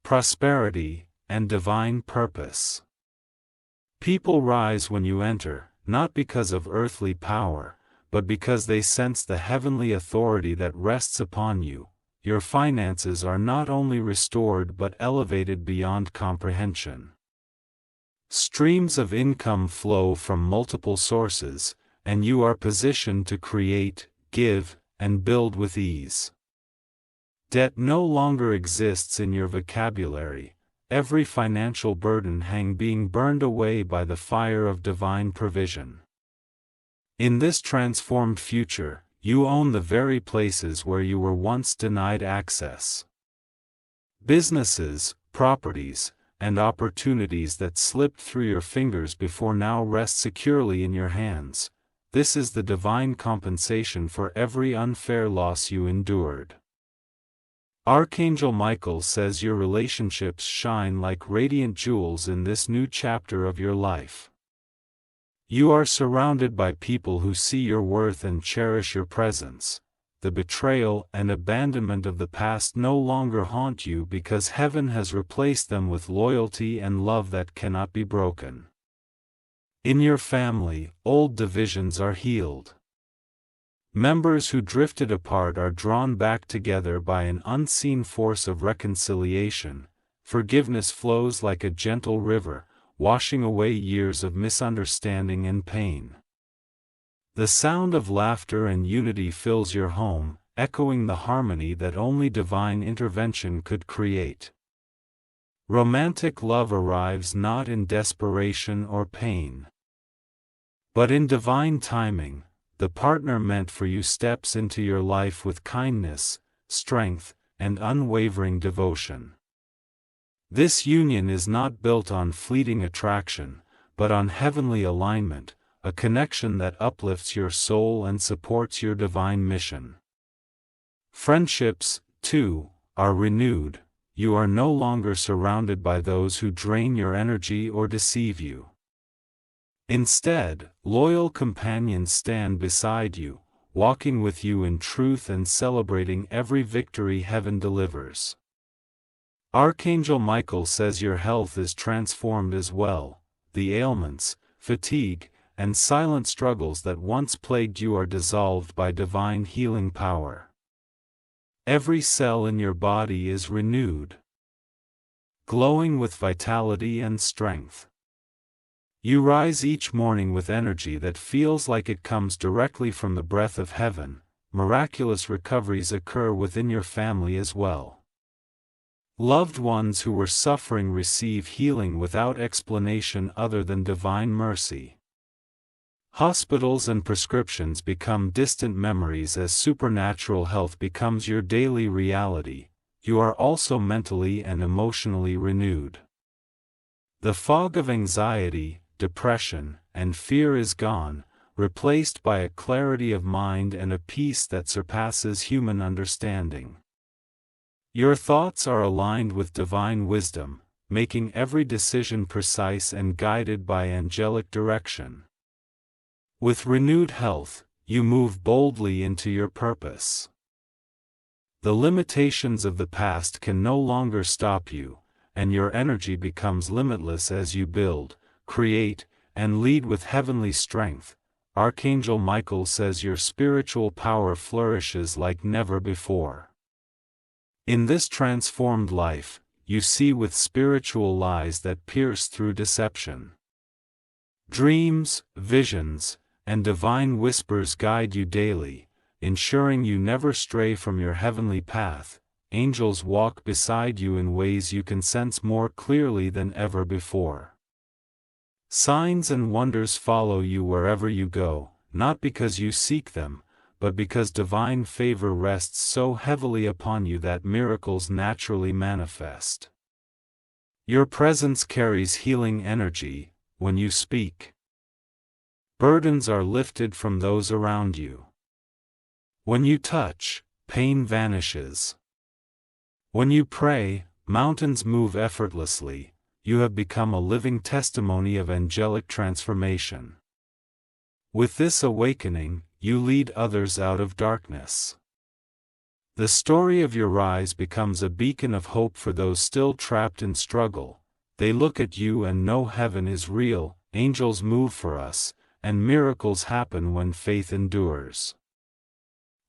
prosperity, and divine purpose. People rise when you enter, not because of earthly power, but because they sense the heavenly authority that rests upon you. Your finances are not only restored but elevated beyond comprehension. Streams of income flow from multiple sources, and you are positioned to create, give, and build with ease. Debt no longer exists in your vocabulary, every financial burden being burned away by the fire of divine provision. In this transformed future, you own the very places where you were once denied access. Businesses, properties, and opportunities that slipped through your fingers before now rest securely in your hands. This is the divine compensation for every unfair loss you endured. Archangel Michael says your relationships shine like radiant jewels in this new chapter of your life. You are surrounded by people who see your worth and cherish your presence. The betrayal and abandonment of the past no longer haunt you because heaven has replaced them with loyalty and love that cannot be broken. In your family, old divisions are healed. Members who drifted apart are drawn back together by an unseen force of reconciliation. Forgiveness flows like a gentle river, washing away years of misunderstanding and pain. The sound of laughter and unity fills your home, echoing the harmony that only divine intervention could create. Romantic love arrives not in desperation or pain, but in divine timing. The partner meant for you steps into your life with kindness, strength, and unwavering devotion. This union is not built on fleeting attraction, but on heavenly alignment, a connection that uplifts your soul and supports your divine mission. Friendships, too, are renewed. You are no longer surrounded by those who drain your energy or deceive you. Instead, loyal companions stand beside you, walking with you in truth and celebrating every victory heaven delivers. Archangel Michael says your health is transformed as well. The ailments, fatigue, and silent struggles that once plagued you are dissolved by divine healing power. Every cell in your body is renewed, glowing with vitality and strength. You rise each morning with energy that feels like it comes directly from the breath of heaven. Miraculous recoveries occur within your family as well. Loved ones who were suffering receive healing without explanation other than divine mercy. Hospitals and prescriptions become distant memories as supernatural health becomes your daily reality. You are also mentally and emotionally renewed. The fog of anxiety, depression, and fear is gone, replaced by a clarity of mind and a peace that surpasses human understanding. Your thoughts are aligned with divine wisdom, making every decision precise and guided by angelic direction. With renewed health, you move boldly into your purpose. The limitations of the past can no longer stop you, and your energy becomes limitless as you build, create, and lead with heavenly strength. Archangel Michael says your spiritual power flourishes like never before. In this transformed life, you see with spiritual eyes that pierce through deception. Dreams, visions, and divine whispers guide you daily, ensuring you never stray from your heavenly path. Angels walk beside you in ways you can sense more clearly than ever before. Signs and wonders follow you wherever you go, not because you seek them, but because divine favor rests so heavily upon you that miracles naturally manifest. Your presence carries healing energy. When you speak, burdens are lifted from those around you. When you touch, pain vanishes. When you pray, mountains move effortlessly. You have become a living testimony of angelic transformation. With this awakening, you lead others out of darkness. The story of your rise becomes a beacon of hope for those still trapped in struggle. They look at you and know heaven is real, angels move for us, and miracles happen when faith endures.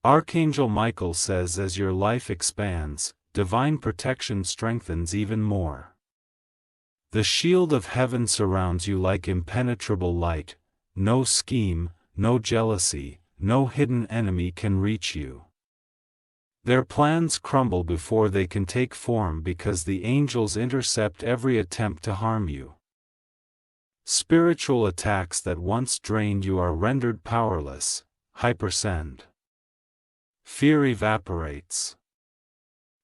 Archangel Michael says as your life expands, divine protection strengthens even more. The shield of heaven surrounds you like impenetrable light. No scheme, no jealousy, no hidden enemy can reach you. Their plans crumble before they can take form because the angels intercept every attempt to harm you. Spiritual attacks that once drained you are rendered powerless. Hypersend. Fear evaporates.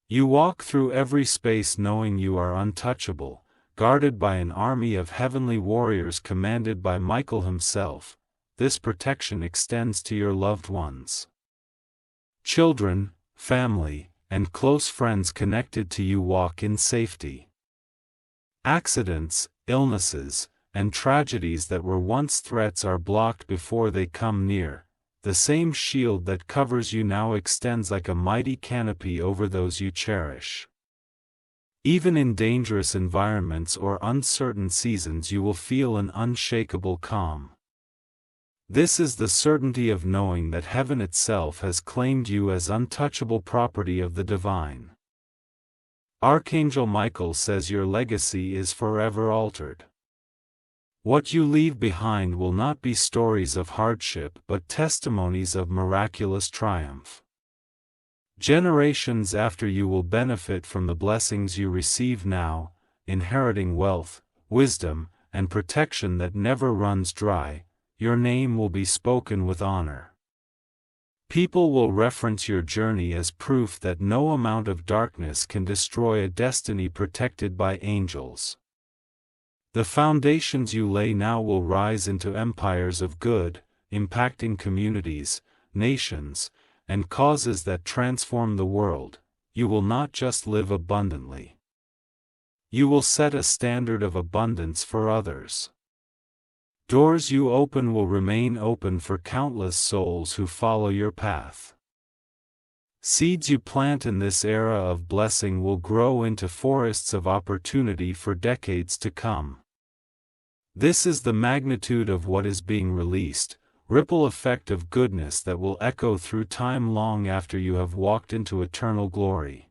You walk through every space knowing you are untouchable, guarded by an army of heavenly warriors commanded by Michael himself. This protection extends to your loved ones. Children, family, and close friends connected to you walk in safety. Accidents, illnesses, and tragedies that were once threats are blocked before they come near. The same shield that covers you now extends like a mighty canopy over those you cherish. Even in dangerous environments or uncertain seasons you will feel an unshakable calm. This is the certainty of knowing that heaven itself has claimed you as untouchable property of the divine. Archangel Michael says your legacy is forever altered. What you leave behind will not be stories of hardship but testimonies of miraculous triumph. Generations after you will benefit from the blessings you receive now, inheriting wealth, wisdom, and protection that never runs dry. Your name will be spoken with honor. People will reference your journey as proof that no amount of darkness can destroy a destiny protected by angels. The foundations you lay now will rise into empires of good, impacting communities, nations, and causes that transform the world. You will not just live abundantly. You will set a standard of abundance for others. Doors you open will remain open for countless souls who follow your path. Seeds you plant in this era of blessing will grow into forests of opportunity for decades to come. This is the magnitude of what is being released, ripple effect of goodness that will echo through time long after you have walked into eternal glory.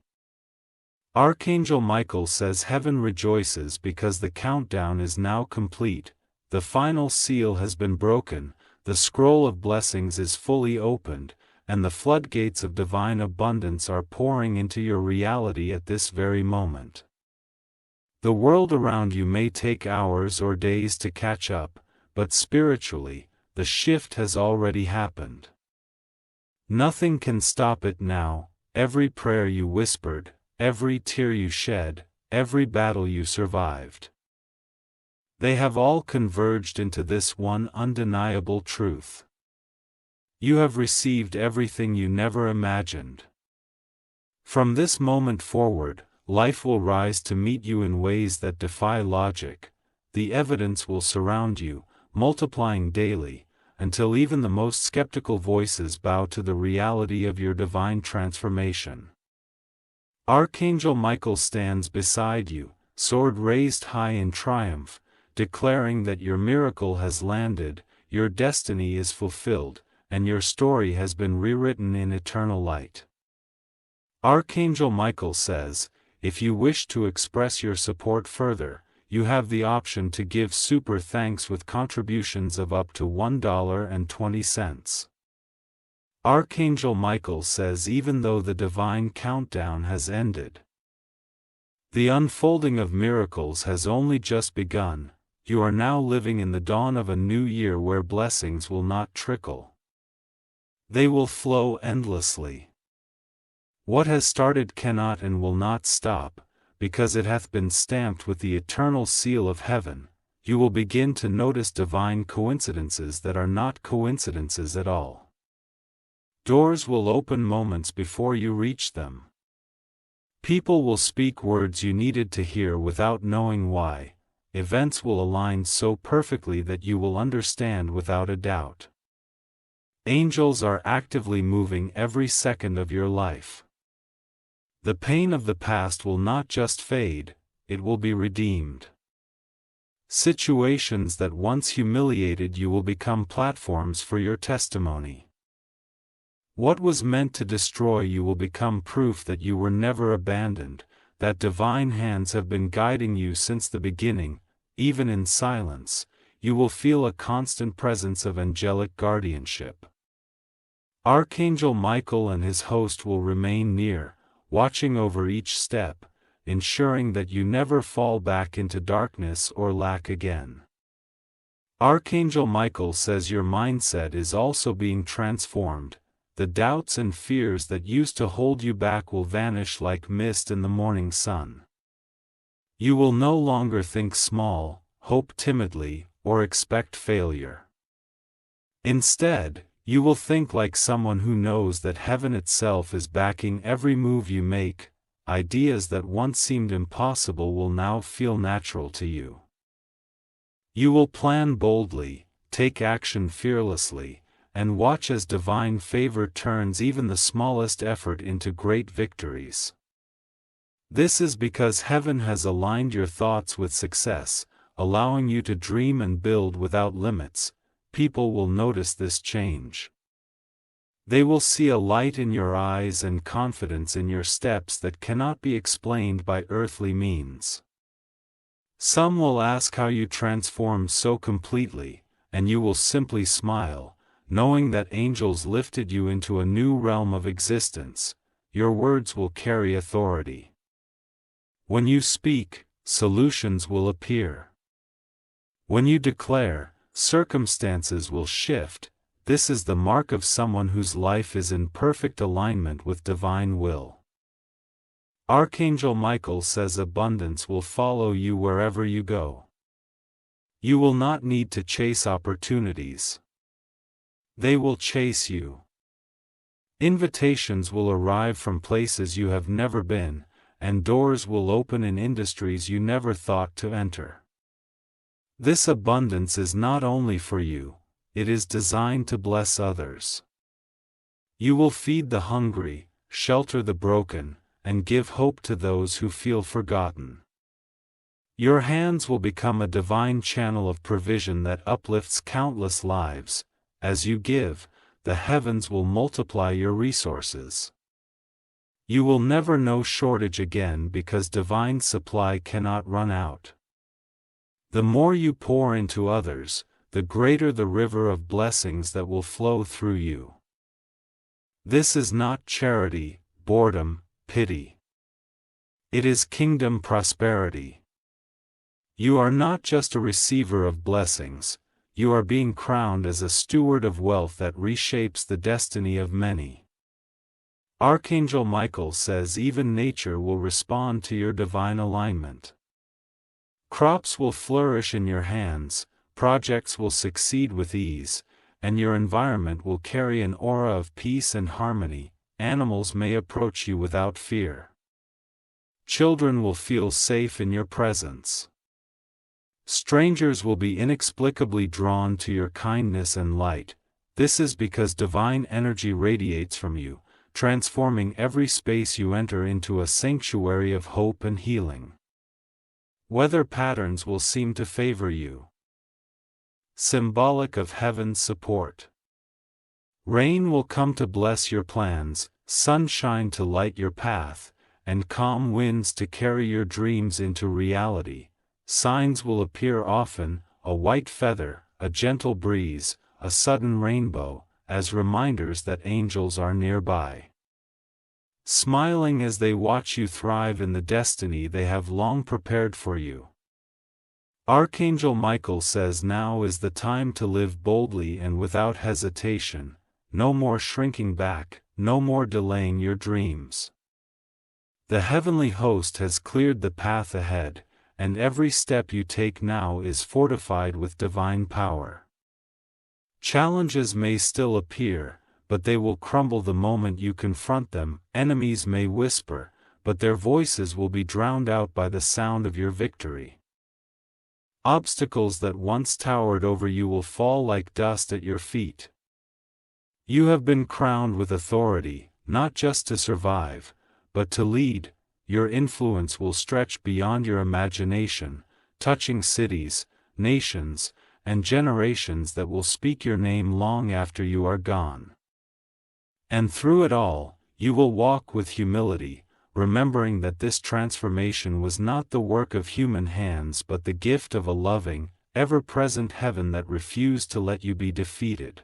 Archangel Michael says heaven rejoices because the countdown is now complete, the final seal has been broken, the scroll of blessings is fully opened, and the floodgates of divine abundance are pouring into your reality at this very moment. The world around you may take hours or days to catch up, but spiritually, the shift has already happened. Nothing can stop it now. Every prayer you whispered, every tear you shed, every battle you survived. They have all converged into this one undeniable truth. You have received everything you never imagined. From this moment forward, life will rise to meet you in ways that defy logic. The evidence will surround you, multiplying daily, until even the most skeptical voices bow to the reality of your divine transformation. Archangel Michael stands beside you, sword raised high in triumph, declaring that your miracle has landed, your destiny is fulfilled, and your story has been rewritten in eternal light. Archangel Michael says, if you wish to express your support further, you have the option to give super thanks with contributions of up to $1.20. Archangel Michael says even though the divine countdown has ended, the unfolding of miracles has only just begun. You are now living in the dawn of a new year where blessings will not trickle. They will flow endlessly. What has started cannot and will not stop, because it hath been stamped with the eternal seal of heaven. You will begin to notice divine coincidences that are not coincidences at all. Doors will open moments before you reach them. People will speak words you needed to hear without knowing why. Events will align so perfectly that you will understand without a doubt. Angels are actively moving every second of your life. The pain of the past will not just fade, it will be redeemed. Situations that once humiliated you will become platforms for your testimony. What was meant to destroy you will become proof that you were never abandoned, that divine hands have been guiding you since the beginning. Even in silence, you will feel a constant presence of angelic guardianship. Archangel Michael and his host will remain near, watching over each step, ensuring that you never fall back into darkness or lack again. Archangel Michael says your mindset is also being transformed. The doubts and fears that used to hold you back will vanish like mist in the morning sun. You will no longer think small, hope timidly, or expect failure. Instead, you will think like someone who knows that heaven itself is backing every move you make. Ideas that once seemed impossible will now feel natural to you. You will plan boldly, take action fearlessly, and watch as divine favor turns even the smallest effort into great victories. This is because heaven has aligned your thoughts with success, allowing you to dream and build without limits. People will notice this change. They will see a light in your eyes and confidence in your steps that cannot be explained by earthly means. Some will ask how you transformed so completely, and you will simply smile, knowing that angels lifted you into a new realm of existence. Your words will carry authority. When you speak, solutions will appear. When you declare, circumstances will shift. This is the mark of someone whose life is in perfect alignment with divine will. Archangel Michael says abundance will follow you wherever you go. You will not need to chase opportunities. They will chase you. Invitations will arrive from places you have never been, and doors will open in industries you never thought to enter. This abundance is not only for you, it is designed to bless others. You will feed the hungry, shelter the broken, and give hope to those who feel forgotten. Your hands will become a divine channel of provision that uplifts countless lives. As you give, the heavens will multiply your resources. You will never know shortage again because divine supply cannot run out. The more you pour into others, the greater the river of blessings that will flow through you. This is not charity, boredom, pity. It is kingdom prosperity. You are not just a receiver of blessings, you are being crowned as a steward of wealth that reshapes the destiny of many. Archangel Michael says even nature will respond to your divine alignment. Crops will flourish in your hands, projects will succeed with ease, and your environment will carry an aura of peace and harmony. Animals may approach you without fear. Children will feel safe in your presence. Strangers will be inexplicably drawn to your kindness and light. This is because divine energy radiates from you, transforming every space you enter into a sanctuary of hope and healing. Weather patterns will seem to favor you. Symbolic of heaven's support. Rain will come to bless your plans, sunshine to light your path, and calm winds to carry your dreams into reality. Signs will appear often, a white feather, a gentle breeze, a sudden rainbow, as reminders that angels are nearby. Smiling as they watch you thrive in the destiny they have long prepared for you. Archangel Michael says now is the time to live boldly and without hesitation. No more shrinking back, no more delaying your dreams. The heavenly host has cleared the path ahead, and every step you take now is fortified with divine power. Challenges may still appear, but they will crumble the moment you confront them. Enemies may whisper, but their voices will be drowned out by the sound of your victory. Obstacles that once towered over you will fall like dust at your feet. You have been crowned with authority, not just to survive, but to lead. Your influence will stretch beyond your imagination, touching cities, nations, and generations that will speak your name long after you are gone. And through it all, you will walk with humility, remembering that this transformation was not the work of human hands but the gift of a loving, ever-present heaven that refused to let you be defeated.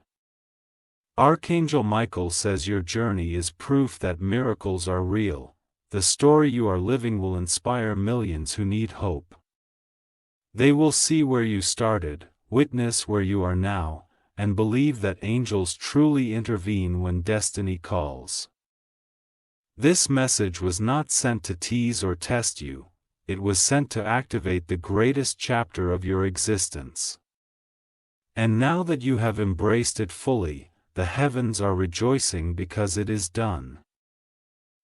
Archangel Michael says your journey is proof that miracles are real. The story you are living will inspire millions who need hope. They will see where you started, witness where you are now, and believe that angels truly intervene when destiny calls. This message was not sent to tease or test you, it was sent to activate the greatest chapter of your existence. And now that you have embraced it fully, the heavens are rejoicing because it is done.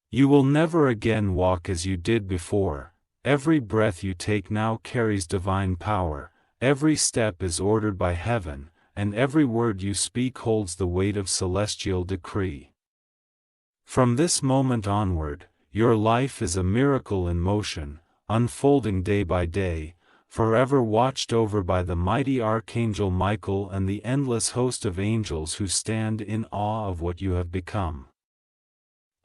You will never again walk as you did before. Every breath you take now carries divine power, every step is ordered by heaven, and every word you speak holds the weight of celestial decree. From this moment onward, your life is a miracle in motion, unfolding day by day, forever watched over by the mighty Archangel Michael and the endless host of angels who stand in awe of what you have become.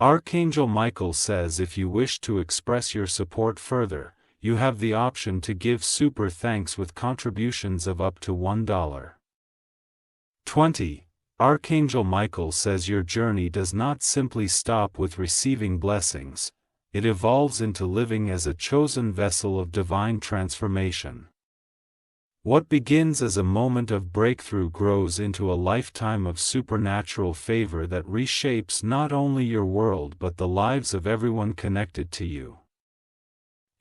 Archangel Michael says if you wish to express your support further, you have the option to give super thanks with contributions of up to $1. 20. Archangel Michael says your journey does not simply stop with receiving blessings, it evolves into living as a chosen vessel of divine transformation. What begins as a moment of breakthrough grows into a lifetime of supernatural favor that reshapes not only your world but the lives of everyone connected to you.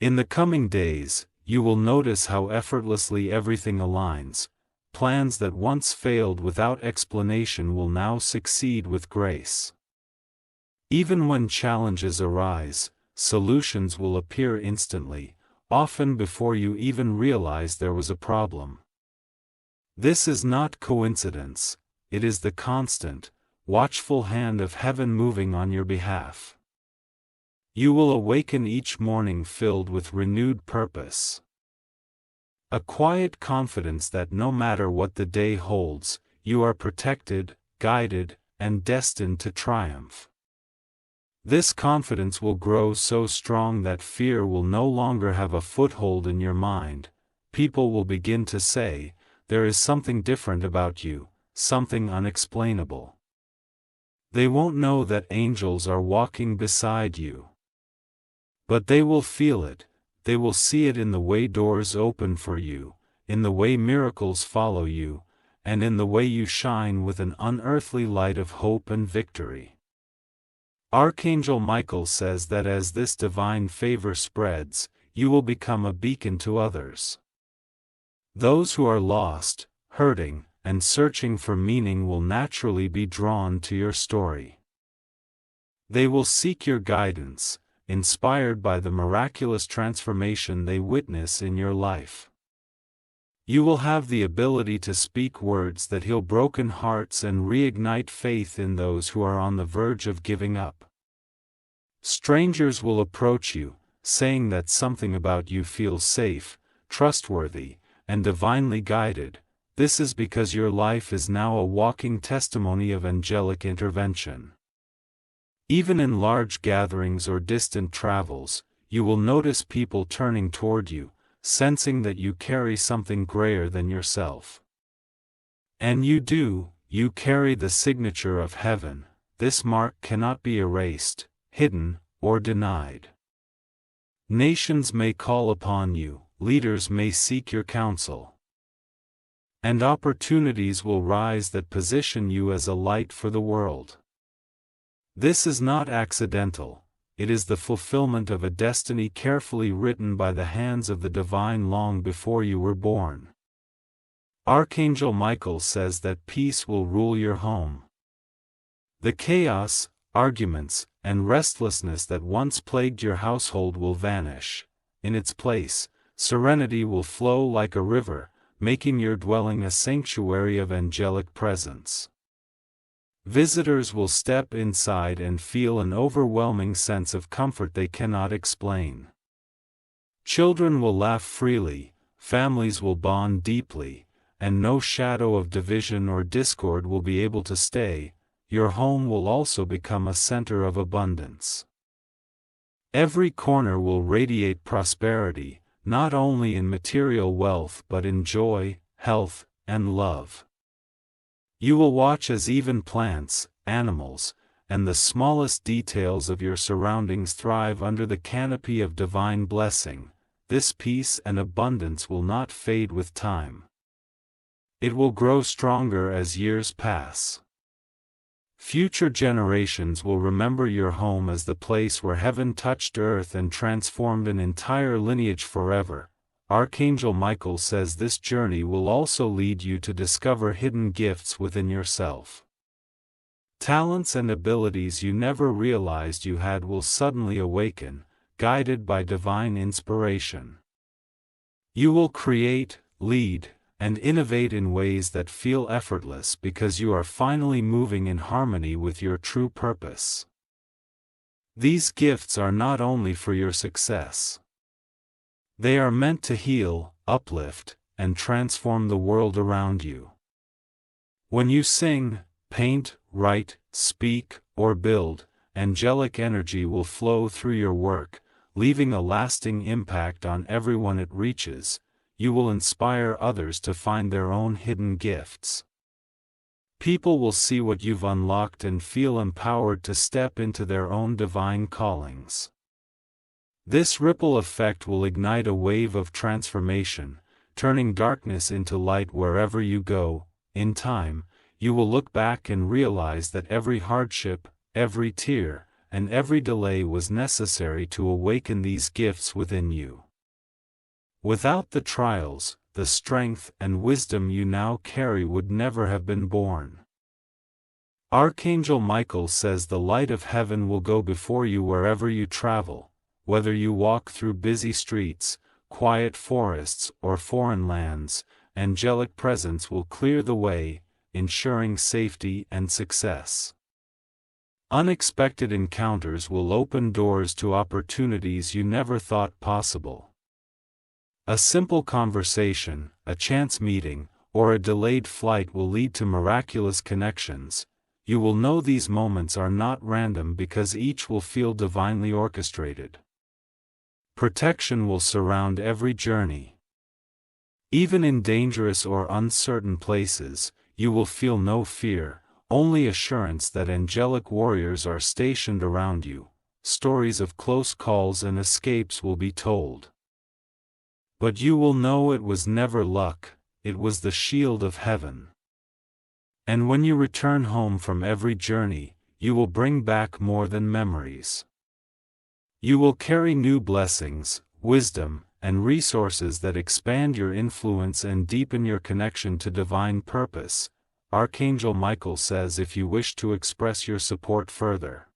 In the coming days, you will notice how effortlessly everything aligns. Plans that once failed without explanation will now succeed with grace. Even when challenges arise, solutions will appear instantly, often before you even realized there was a problem. This is not coincidence, it is the constant, watchful hand of heaven moving on your behalf. You will awaken each morning filled with renewed purpose. A quiet confidence that no matter what the day holds, you are protected, guided, and destined to triumph. This confidence will grow so strong that fear will no longer have a foothold in your mind. People will begin to say, "There is something different about you, something unexplainable." They won't know that angels are walking beside you. But they will feel it, they will see it in the way doors open for you, in the way miracles follow you, and in the way you shine with an unearthly light of hope and victory. Archangel Michael says that as this divine favor spreads, you will become a beacon to others. Those who are lost, hurting, and searching for meaning will naturally be drawn to your story. They will seek your guidance, inspired by the miraculous transformation they witness in your life. You will have the ability to speak words that heal broken hearts and reignite faith in those who are on the verge of giving up. Strangers will approach you, saying that something about you feels safe, trustworthy, and divinely guided. This is because your life is now a walking testimony of angelic intervention. Even in large gatherings or distant travels, you will notice people turning toward you, sensing that you carry something greater than yourself. And you do, you carry the signature of heaven. This mark cannot be erased, hidden, or denied. Nations may call upon you, leaders may seek your counsel. And opportunities will rise that position you as a light for the world. This is not accidental, it is the fulfillment of a destiny carefully written by the hands of the divine long before you were born. Archangel Michael says that peace will rule your home. The chaos, arguments, and restlessness that once plagued your household will vanish. In its place, serenity will flow like a river, making your dwelling a sanctuary of angelic presence. Visitors will step inside and feel an overwhelming sense of comfort they cannot explain. Children will laugh freely, families will bond deeply, and no shadow of division or discord will be able to stay. Your home will also become a center of abundance. Every corner will radiate prosperity, not only in material wealth but in joy, health, and love. You will watch as even plants, animals, and the smallest details of your surroundings thrive under the canopy of divine blessing. This peace and abundance will not fade with time. It will grow stronger as years pass. Future generations will remember your home as the place where heaven touched earth and transformed an entire lineage forever. Archangel Michael says this journey will also lead you to discover hidden gifts within yourself. Talents and abilities you never realized you had will suddenly awaken, guided by divine inspiration. You will create, lead, and innovate in ways that feel effortless because you are finally moving in harmony with your true purpose. These gifts are not only for your success. They are meant to heal, uplift, and transform the world around you. When you sing, paint, write, speak, or build, angelic energy will flow through your work, leaving a lasting impact on everyone it reaches. You will inspire others to find their own hidden gifts. People will see what you've unlocked and feel empowered to step into their own divine callings. This ripple effect will ignite a wave of transformation, turning darkness into light wherever you go. In time, you will look back and realize that every hardship, every tear, and every delay was necessary to awaken these gifts within you. Without the trials, the strength and wisdom you now carry would never have been born. Archangel Michael says the light of heaven will go before you wherever you travel, whether you walk through busy streets, quiet forests, or foreign lands, angelic presence will clear the way, ensuring safety and success. Unexpected encounters will open doors to opportunities you never thought possible. A simple conversation, a chance meeting, or a delayed flight will lead to miraculous connections. You will know these moments are not random because each will feel divinely orchestrated. Protection will surround every journey. Even in dangerous or uncertain places, you will feel no fear, only assurance that angelic warriors are stationed around you. Stories of close calls and escapes will be told. But you will know it was never luck, it was the shield of heaven. And when you return home from every journey, you will bring back more than memories. You will carry new blessings, wisdom, and resources that expand your influence and deepen your connection to divine purpose. Archangel Michael says if you wish to express your support further,